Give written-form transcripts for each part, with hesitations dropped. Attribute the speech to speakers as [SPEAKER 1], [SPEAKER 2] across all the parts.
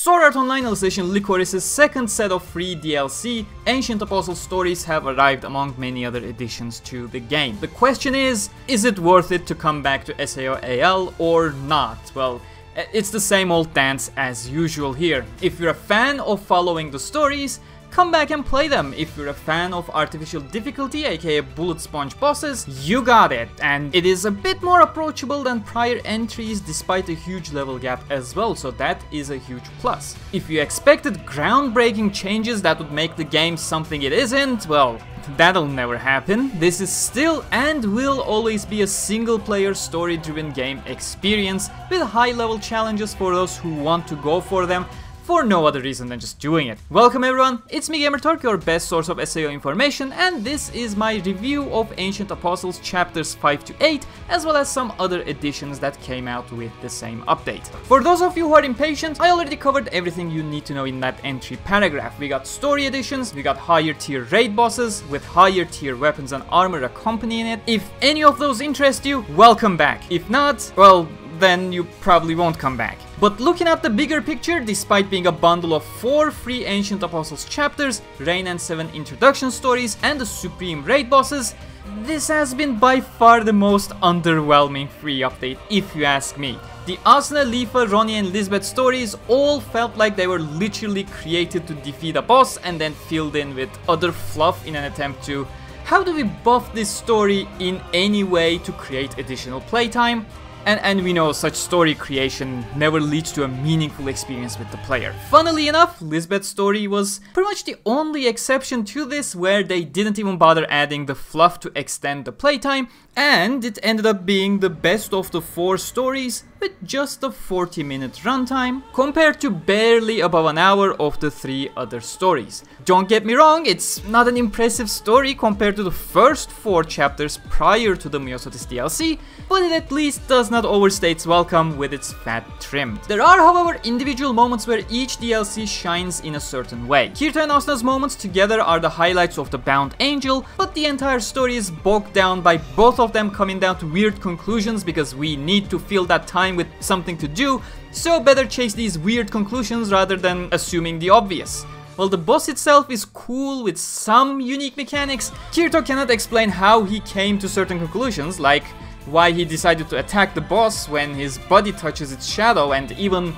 [SPEAKER 1] Art Online Alicization Lycoris' second set of free DLC, Ancient Apostle stories, have arrived among many other additions to the game. The question is it worth it to come back to SAO AL or not? Well, it's the same old dance as usual here. If you're a fan of following the stories, come back and play them. If you're a fan of artificial difficulty, aka bullet sponge bosses, you got it. And it is a bit more approachable than prior entries despite a huge level gap as well, so that is a huge plus. If you expected groundbreaking changes that would make the game something it isn't, well, that'll never happen. This is still and will always be a single player story driven game experience with high level challenges for those who want to go for them, for no other reason than just doing it. Welcome everyone, it's me Gamerturk, your best source of SAO information, and this is my review of Ancient Apostles chapters 5 to 8, as well as some other additions that came out with the same update. For those of you who are impatient, I already covered everything you need to know in that entry paragraph. We got story additions, we got higher tier raid bosses with higher tier weapons and armor accompanying it. If any of those interest you, welcome back. If not, well, then you probably won't come back. But looking at the bigger picture, despite being a bundle of 4 free Ancient Apostles chapters, Rain and 7 introduction stories, and the supreme raid bosses, this has been by far the most underwhelming free update, if you ask me. The Asuna, Leafa, Ronye and Lisbeth stories all felt like they were literally created to defeat a boss and then filled in with other fluff in an attempt to, how do we buff this story in any way to create additional playtime? And we know such story creation never leads to a meaningful experience with the player. Funnily enough, Lisbeth's story was pretty much the only exception to this, where they didn't even bother adding the fluff to extend the playtime, and it ended up being the best of the 4 stories with just a 40-minute runtime, compared to barely above an hour of the 3 other stories. Don't get me wrong, it's not an impressive story compared to the first 4 chapters prior to the Myosotis DLC, but it at least does not overstay its welcome with its fat trim. There are, however, individual moments where each DLC shines in a certain way. Kirito and Asuna's moments together are the highlights of the Bound Angel, but the entire story is bogged down by both of them coming down to weird conclusions because we need to fill that time with something to do, so better chase these weird conclusions rather than assuming the obvious. While the boss itself is cool with some unique mechanics, Kirito cannot explain how he came to certain conclusions, like why he decided to attack the boss when his body touches its shadow, and even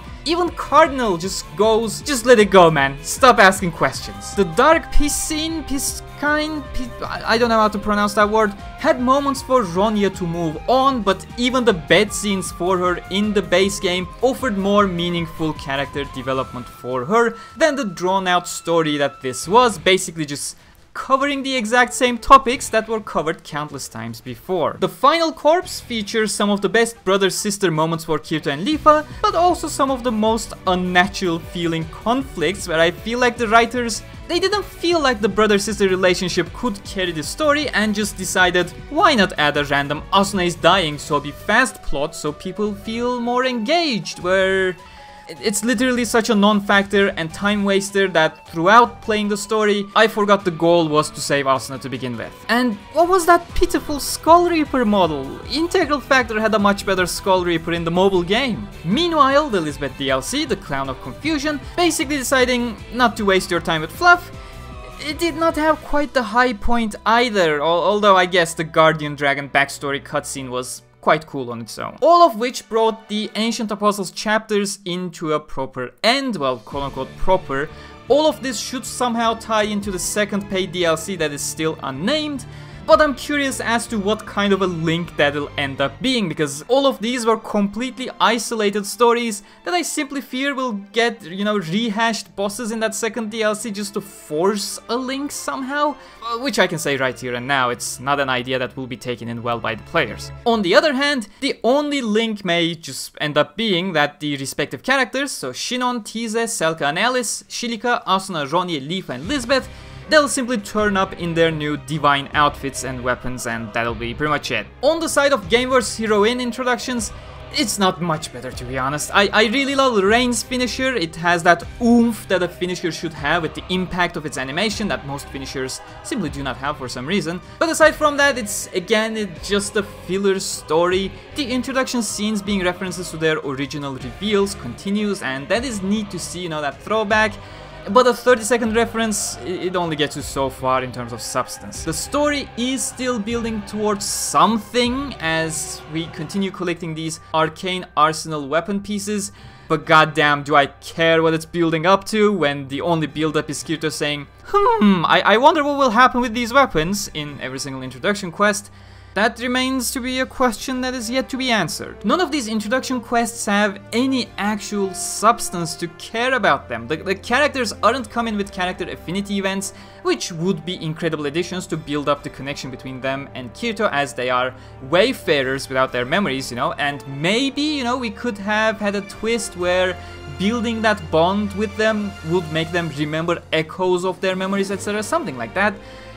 [SPEAKER 1] Cardinal just goes, just let it go, man, stop asking questions. The dark piscine, I don't know how to pronounce that word, had moments for Ronye to move on, but even the bed scenes for her in the base game offered more meaningful character development for her than the drawn out story that this was, basically just covering the exact same topics that were covered countless times before. The final corpse features some of the best brother-sister moments for Kirito and Leafa, but also some of the most unnatural feeling conflicts where I feel like the writers, they didn't feel like the brother-sister relationship could carry the story and just decided, why not add a random Asuna is dying so be fast plot so people feel more engaged, where it's literally such a non-factor and time waster that throughout playing the story, I forgot the goal was to save Asuna to begin with. And what was that pitiful Skull Reaper model? Integral Factor had a much better Skull Reaper in the mobile game. Meanwhile, the Lisbeth DLC, the Clown of Confusion, basically deciding not to waste your time with fluff, it did not have quite the high point either, although I guess the Guardian Dragon backstory cutscene was quite cool on its own. All of which brought the Ancient Apostles chapters into a proper end, well, quote-unquote proper. All of this should somehow tie into the second paid DLC that is still unnamed, but I'm curious as to what kind of a link that'll end up being, because all of these were completely isolated stories that I simply fear will get, rehashed bosses in that second DLC just to force a link somehow, which I can say right here and now, it's not an idea that will be taken in well by the players. On the other hand, the only link may just end up being that the respective characters, so Sinon, Tize, Selka and Alice, Shilika, Asuna, Ronye, Leafa and Lisbeth, they'll simply turn up in their new divine outfits and weapons, and that'll be pretty much it. On the side of Gameverse heroine introductions, it's not much better, to be honest. I really love Rain's finisher. It has that oomph that a finisher should have with the impact of its animation that most finishers simply do not have for some reason. But aside from that, it's just a filler story. The introduction scenes being references to their original reveals continues, and that is neat to see, you know, that throwback. But a 30-second reference, it only gets you so far in terms of substance. The story is still building towards something as we continue collecting these arcane arsenal weapon pieces, but goddamn do I care what it's building up to when the only build-up is Kirito saying, I wonder what will happen with these weapons in every single introduction quest. That remains to be a question that is yet to be answered. None of these introduction quests have any actual substance to care about them. The characters aren't coming with character affinity events, which would be incredible additions to build up the connection between them and Kirito, as they are wayfarers without their memories, you know, and maybe, you know, we could have had a twist where building that bond with them would make them remember echoes of their memories, etc., something like that.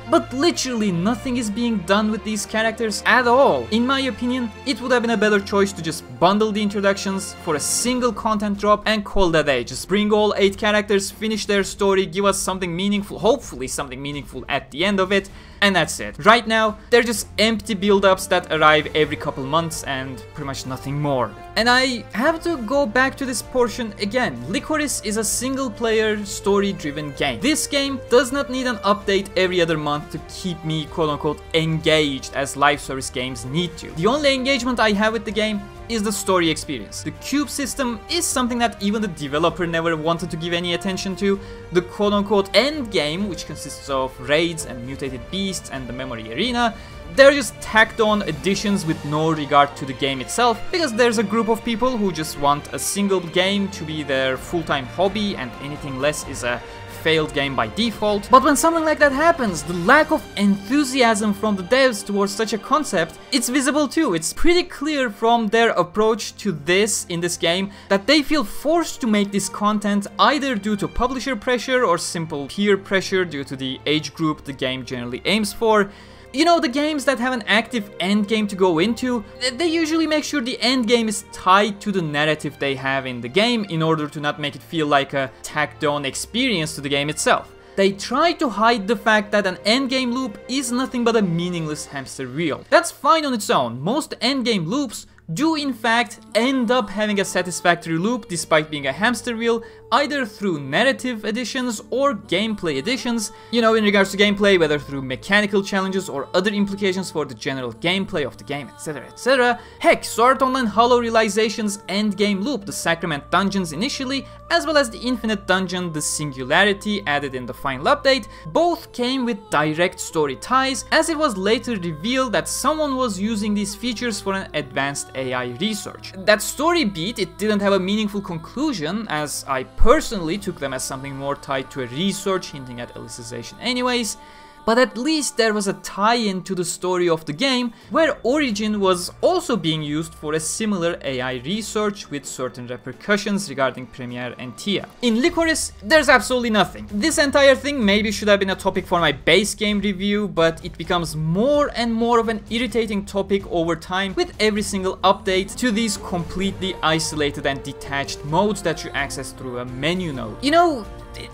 [SPEAKER 1] But literally nothing is being done with these characters at all. In my opinion, it would have been a better choice to just bundle the introductions for a single content drop and call that a day. Just bring all 8 characters, finish their story, give us something meaningful, hopefully something meaningful at the end of it, and that's it. Right now, they're just empty build-ups that arrive every couple months and pretty much nothing more. And I have to go back to this portion again. Lycoris is a single-player, story-driven game. This game does not need an update every other month to keep me quote-unquote engaged as live service games need to. The only engagement I have with the game is the story experience. The cube system is something that even the developer never wanted to give any attention to. The quote-unquote endgame, which consists of raids and mutated beasts and the memory arena, they're just tacked on additions with no regard to the game itself, because there's a group of people who just want a single game to be their full-time hobby and anything less is a failed game by default. But when something like that happens, the lack of enthusiasm from the devs towards such a concept, it's visible too. It's pretty clear from their approach to this in this game that they feel forced to make this content either due to publisher pressure or simple peer pressure due to the age group the game generally aims for. You know, the games that have an active endgame to go into, they usually make sure the endgame is tied to the narrative they have in the game in order to not make it feel like a tacked on experience to the game itself. They try to hide the fact that an endgame loop is nothing but a meaningless hamster wheel. That's fine on its own. Most endgame loops do in fact end up having a satisfactory loop despite being a hamster wheel, either through narrative additions or gameplay additions, you know, in regards to gameplay, whether through mechanical challenges or other implications for the general gameplay of the game, etc, etc. Heck, Art Online Alicization endgame loop, the Sacrament dungeons initially, as well as the Infinite Dungeon, the Singularity added in the final update, both came with direct story ties, as it was later revealed that someone was using these features for an advanced AI research. That story beat, it didn't have a meaningful conclusion, as I personally took them as something more tied to a research hinting at Alicization anyways, but at least there was a tie-in to the story of the game, where Origin was also being used for a similar AI research with certain repercussions regarding Premiere and TIA. In Lycoris, there's absolutely nothing. This entire thing maybe should have been a topic for my base game review, but it becomes more and more of an irritating topic over time with every single update to these completely isolated and detached modes that you access through a menu node. You know,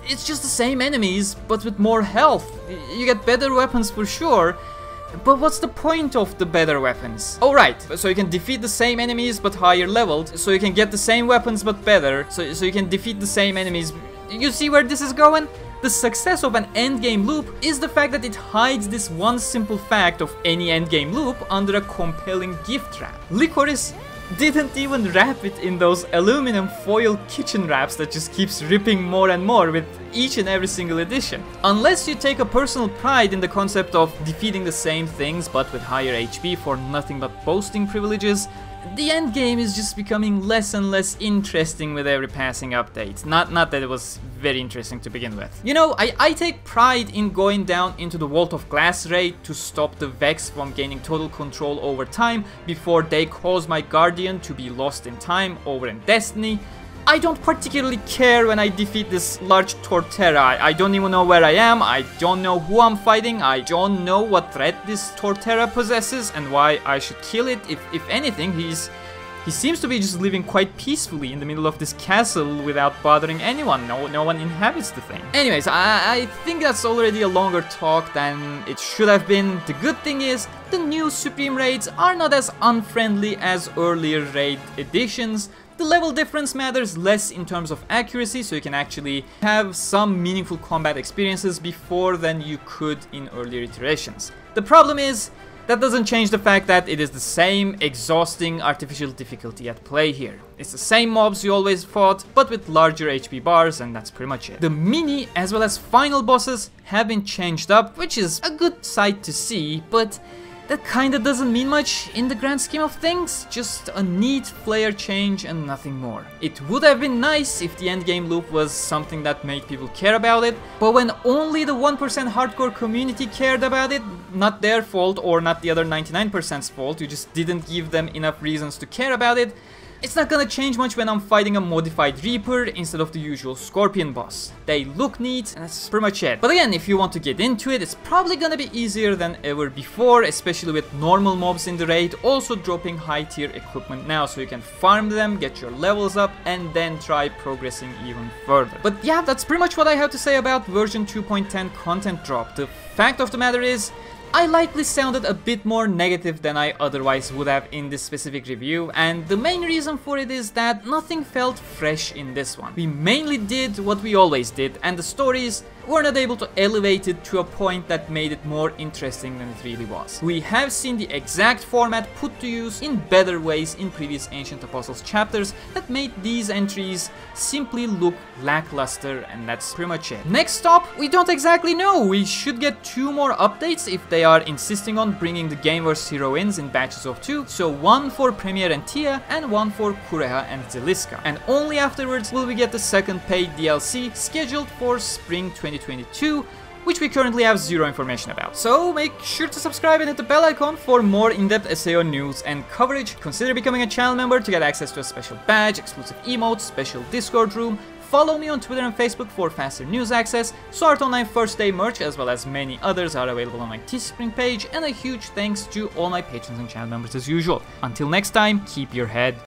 [SPEAKER 1] it's just the same enemies, but with more health. You get better weapons for sure, but what's the point of the better weapons? Oh right, so you can defeat the same enemies but higher leveled, so you can get the same weapons but better, so you can defeat the same enemies. You see where this is going? The success of an endgame loop is the fact that it hides this one simple fact of any endgame loop under a compelling gift wrap. Lycoris didn't even wrap it in those aluminum foil kitchen wraps that just keeps ripping more and more with each and every single edition. Unless you take a personal pride in the concept of defeating the same things but with higher HP for nothing but boasting privileges, the endgame is just becoming less and less interesting with every passing update. Not that it was very interesting to begin with. You know, I take pride in going down into the Vault of Glass raid to stop the Vex from gaining total control over time before they cause my Guardian to be lost in time over in Destiny. I don't particularly care when I defeat this large Torterra. I don't even know where I am, I don't know who I'm fighting, I don't know what threat this Torterra possesses and why I should kill it. If anything, he's He seems to be just living quite peacefully in the middle of this castle without bothering anyone. No one inhabits the thing. Anyways, I think that's already a longer talk than it should have been. The good thing is, the new Supreme raids are not as unfriendly as earlier raid editions. The level difference matters less in terms of accuracy, so you can actually have some meaningful combat experiences before than you could in earlier iterations. The problem is, that doesn't change the fact that it is the same exhausting artificial difficulty at play here. It's the same mobs you always fought, but with larger HP bars, and that's pretty much it. The mini as well as final bosses have been changed up, which is a good sight to see, but that kinda doesn't mean much in the grand scheme of things, just a neat player change and nothing more. It would have been nice if the endgame loop was something that made people care about it, but when only the 1% hardcore community cared about it, not their fault or not the other 99%'s fault, you just didn't give them enough reasons to care about it, it's not gonna change much when I'm fighting a modified Reaper instead of the usual Scorpion boss. They look neat, and that's pretty much it. But again, if you want to get into it, it's probably gonna be easier than ever before, especially with normal mobs in the raid also dropping high tier equipment now, so you can farm them, get your levels up, and then try progressing even further. But yeah, that's pretty much what I have to say about version 2.10 content drop. The fact of the matter is, I likely sounded a bit more negative than I otherwise would have in this specific review, and the main reason for it is that nothing felt fresh in this one. We mainly did what we always did, and the stories were not able to elevate it to a point that made it more interesting than it really was. We have seen the exact format put to use in better ways in previous Ancient Apostles chapters that made these entries simply look lackluster, and that's pretty much it. Next stop, we don't exactly know. We should get 2 more updates if they are insisting on bringing the Gameverse heroines in batches of 2, so 1 for Premier and Tia and 1 for Kureha and Zeliska. And only afterwards will we get the second paid DLC scheduled for spring 2022, which we currently have 0 information about. So make sure to subscribe and hit the bell icon for more in-depth SAO news and coverage. Consider becoming a channel member to get access to a special badge, exclusive emotes, special Discord room. Follow me on Twitter and Facebook for faster news access. Art Online First Day merch as well as many others are available on my Teespring page, and a huge thanks to all my patrons and channel members as usual. Until next time, keep your head